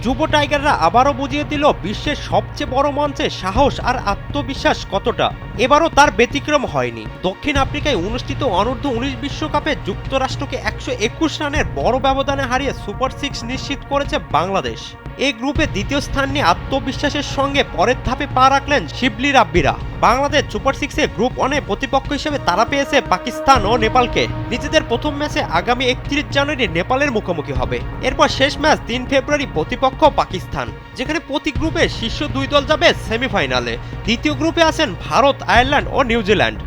যুব টাইগাররা আবারও বুঝিয়ে দিল বিশ্বের সবচেয়ে বড় মঞ্চে সাহস আর আত্মবিশ্বাস কতটা। এবারও তার ব্যতিক্রম হয়নি। দক্ষিণ আফ্রিকায় অনুষ্ঠিত অনূর্ধ্ব-19 বিশ্বকাপে যুক্তরাষ্ট্রকে 121 রানের বড় ব্যবধানে হারিয়ে সুপার 6 নিশ্চিত করেছে বাংলাদেশ। এই গ্রুপে দ্বিতীয় স্থান নিয়ে আত্মবিশ্বাসের সঙ্গে পরের ধাপে পা রাখলেন শিবলি রাব্বিরা। বাংলাদেশ সুপার 6-এ গ্রুপ 1-এ প্রতিপক্ষ হিসেবে তারা পেয়েছে পাকিস্তান ও নেপালকে। নিজেদের প্রথম ম্যাচে আগামী 31 জানুয়ারি নেপালের মুখোমুখি হবে। এরপর শেষ ম্যাচ 3 ফেব্রুয়ারি প্রতিপক্ষ পাকিস্তান, যেখানে প্রতি গ্রুপে শীর্ষ 2 দল যাবে সেমিফাইনালে। দ্বিতীয় গ্রুপে আছেন ভারত, আয়ারল্যান্ড ও নিউজিল্যান্ড।